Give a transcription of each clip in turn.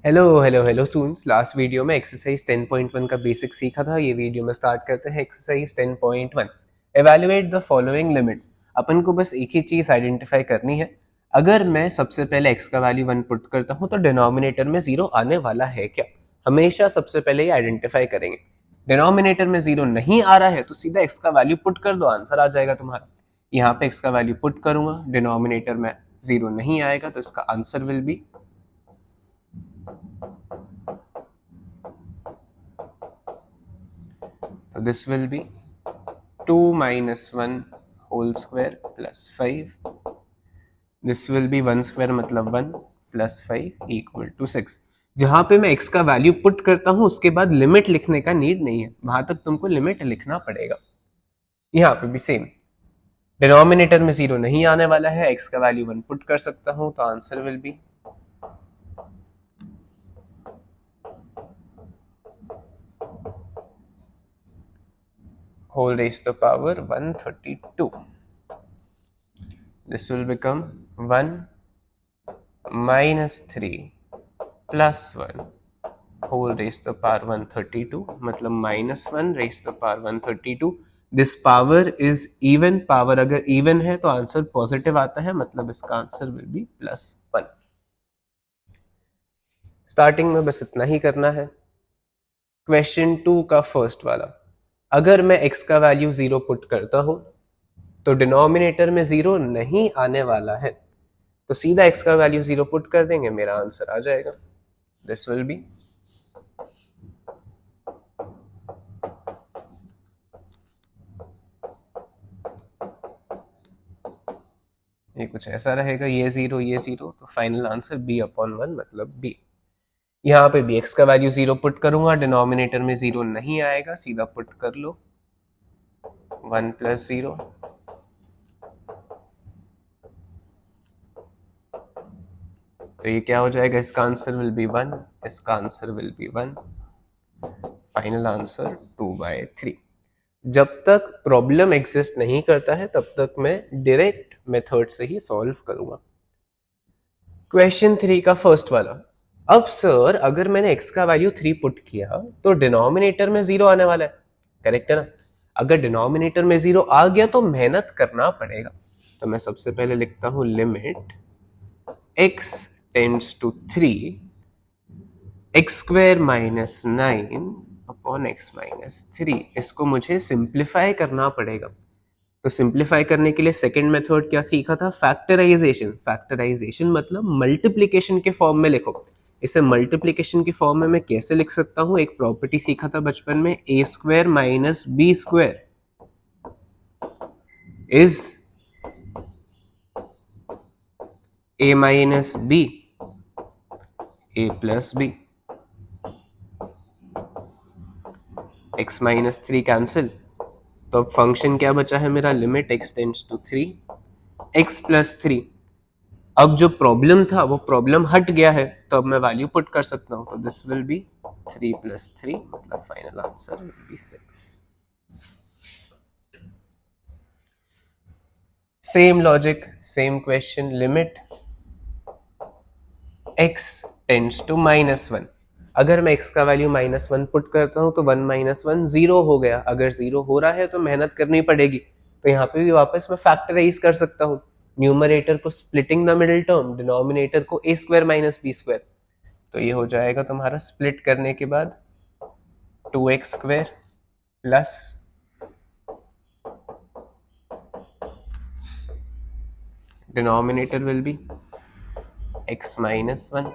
Hello students. Last video में exercise 10.1 का basic सीखा था। ये वीडियो में स्टार्ट करते हैं exercise 10.1। Evaluate the following limits. अपन को बस एक ही चीज आइडेंटिफाई करनी है। अगर मैं सबसे पहले x का वैल्यू 1 पुट करता हूं तो डिनोमिनेटर में 0 आने वाला है क्या। हमेशा सबसे पहले ये आइडेंटिफाई करेंगे। डिनोमिनेटर में 0 नहीं आ रहा है तो सीधा x का वैल्यू पुट कर दो, आंसर आ जाएगा तुम्हारा। यहाँ पे x का वैल्यू पुट करूंगा, डिनोमिनेटर में 0 नहीं आएगा तो इसका answer will B So this will be 2 minus 1 whole square plus 5. This will be 1 square मतलब 1 plus 5 equal to 6. जहां पे मैं x का वैल्यू पुट करता हूं उसके बाद लिमिट लिखने का नीड नहीं है, वहां तक तुमको लिमिट लिखना पड़ेगा। यहाँ पे भी सेम, डिनोमिनेटर में 0 नहीं आने वाला है, x का वैल्यू 1 पुट कर सकता हूं तो answer will B whole raised to the power 132. This will become 1 minus 3 plus 1 whole raised to the power 132, मतलब minus 1 raised to the power 132. This power is even, power अगर even है तो answer positive आता है, मतलब इसका answer will be +1। Starting में बस इतना ही करना है। क्वेश्चन 2 का फर्स्ट वाला, अगर मैं x का वैल्यू 0 पुट करता हूं तो डिनोमिनेटर में 0 नहीं आने वाला है, तो सीधा x का वैल्यू 0 पुट कर देंगे, मेरा आंसर आ जाएगा। दिस विल बी ये कुछ ऐसा रहेगा, ये 0 तो फाइनल आंसर b/1 मतलब b। यहाँ पे भी x का वैल्यू 0 पुट करूंगा, डिनोमिनेटर में 0 नहीं आएगा, सीधा पुट कर लो 1 + 0। तो ये क्या हो जाएगा, इसका आंसर विल बी 1, इसका answer will B 1, final answer 2/3। जब तक प्रॉब्लम एग्जिस्ट नहीं करता है तब तक मैं डायरेक्ट मेथड से ही सॉल्व करूंगा। क्वेश्चन 3 का फर्स्ट वाला, अब सर अगर मैंने x का वैल्यू 3 पुट किया तो डिनोमिनेटर में 0 आने वाला है, करेक्ट है ना। अगर डिनोमिनेटर में 0 आ गया तो मेहनत करना पड़ेगा। तो मैं सबसे पहले लिखता हूं limit x tends to 3 x² - 9 upon x - 3। इसको मुझे सिंप्लीफाई करना पड़ेगा। तो सिंप्लीफाई करने के लिए सेकंड मेथड क्या सीखा था, फैक्टराइजेशन। फैक्टराइजेशन मतलब मल्टीप्लिकेशन के फॉर्म में लिखो। इसे मल्टीप्लिकेशन की फॉर्म में मैं कैसे लिख सकता हूं, एक प्रॉपर्टी सीखा था बचपन में, a² - b² is a - b, a + b। x - 3 cancel, तो अब फंक्शन क्या बचा है मेरा, limit x tends to 3 x + 3। अब जो प्रॉब्लम था वो प्रॉब्लम हट गया है, तो अब मैं वैल्यू पुट कर सकता हूं। तो दिस विल बी 3 + 3 मतलब final answer will be 6। Same logic, same question, limit x tends to -1। अगर मैं x का वैल्यू -1 पुट करता हूं तो 1 - 1 0 हो गया। अगर 0 हो रहा है तो मेहनत करनी पड़ेगी, तो यहाँ पे भी वापस मैं फैक्टराइज कर सकता हूँ। न्यूमरेटर को splitting the middle term, denominator को a² - b²। तो ये हो जाएगा तुम्हारा स्प्लिट करने के बाद 2x² plus denominator will be x - 1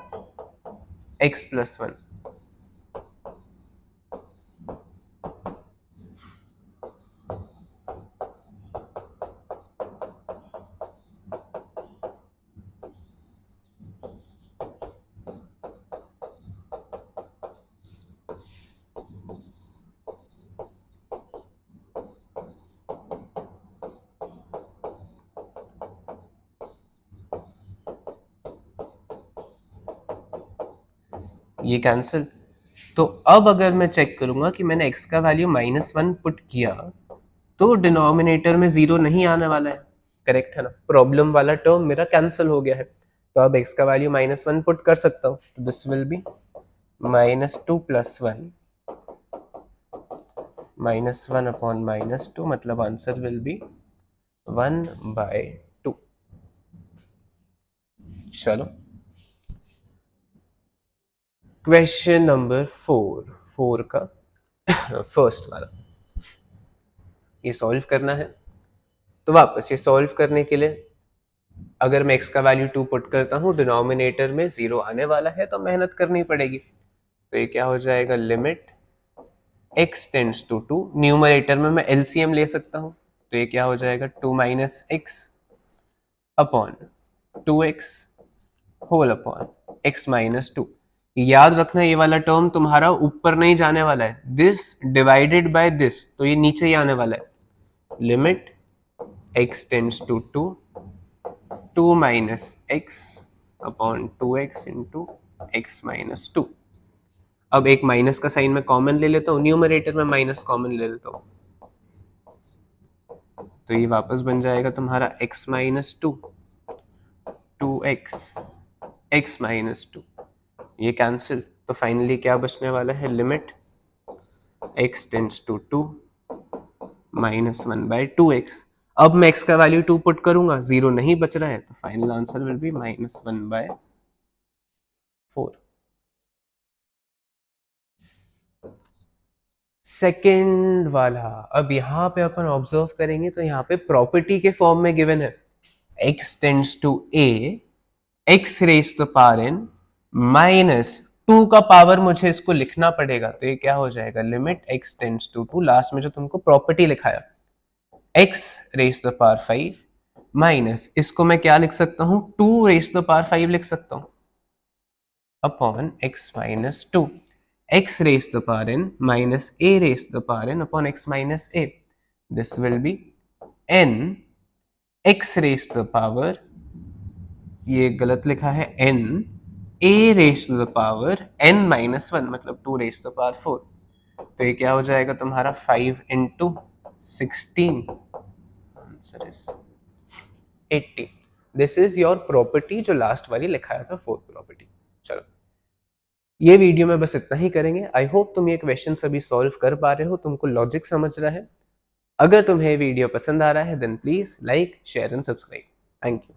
x + 1। ये कैंसिल। तो अब अगर मैं चेक करूंगा कि मैंने x का वैल्यू -1 पुट किया तो डिनोमिनेटर में 0 नहीं आने वाला है, करेक्ट है ना। प्रॉब्लम वाला टर्म मेरा कैंसिल हो गया है। तो अब x का वैल्यू -1 पुट कर सकता हूँ, तो दिस विल बी -2 + 1 -1 अपॉन -2, मतलब आंसर विल बी 1/2। चलो क्वेश्चन नंबर 4 का फर्स्ट वाला ये सॉल्व करना है। तो वापस ये सॉल्व करने के लिए अगर मैं x का वैल्यू 2 पुट करता हूँ, डिनोमिनेटर में 0 आने वाला है तो मेहनत करनी पड़ेगी। तो ये क्या हो जाएगा, limit x tends to 2, numerator में मैं एलसीएम ले सकता हूँ, तो ये क्या हो जाएगा 2 - x upon 2x whole upon x -2। याद रखना ये वाला टर्म तुम्हारा ऊपर नहीं जाने वाला है, दिस डिवाइडेड बाय दिस, तो ये नीचे ही आने वाला है। Limit x tends to 2 2 - x upon 2x into x -2। अब एक माइनस का साइन में कॉमन ले लेता हूँ, न्यूमरेटर में माइनस कॉमन ले लेता हूँ, तो ये वापस बन जाएगा तुम्हारा x -2 2x x -2, ये कैंसिल, तो फाइनली क्या बचने वाला है, limit x tends to 2 -1/2x। अब मैं x का वैल्यू 2 पुट करूंगा, 0 नहीं बच रहा है, तो final answer will B -1/4। Second वाला, अब यहां पे अपन ऑब्जर्व करेंगे तो यहाँ पे प्रॉपर्टी के फॉर्म में गिवन है x tends to a x raise to power n -2 का पावर मुझे इसको लिखना पड़ेगा, तो ये क्या हो जाएगा, limit x tends to 2, last में जो तुमको प्रॉपर्टी लिखाया x raise to power 5 minus इसको मैं क्या लिख सकता हूं, 2 रेज टू पावर 5 लिख सकता हूं upon x -2 x raised to the power n minus a raised to the power n upon x minus a. This will be n x raised to the power, ये गलत लिखा है, n a raised to the power n minus 1, मतलब 2 raised to the power 4। तो ये क्या हो जाएगा तुम्हारा 5 into 16, answer is 80। This is your property जो लास्ट वाली लिखाया था, फोर्थ प्रॉपर्टी। चलो ये वीडियो में बस इतना ही करेंगे। आई होप तुम ये क्वेश्चन अभी सॉल्व कर पा रहे हो, तुमको लॉजिक समझ रहा है। अगर तुम्हें वीडियो पसंद आ रहा है then please like share and subscribe. Thank you.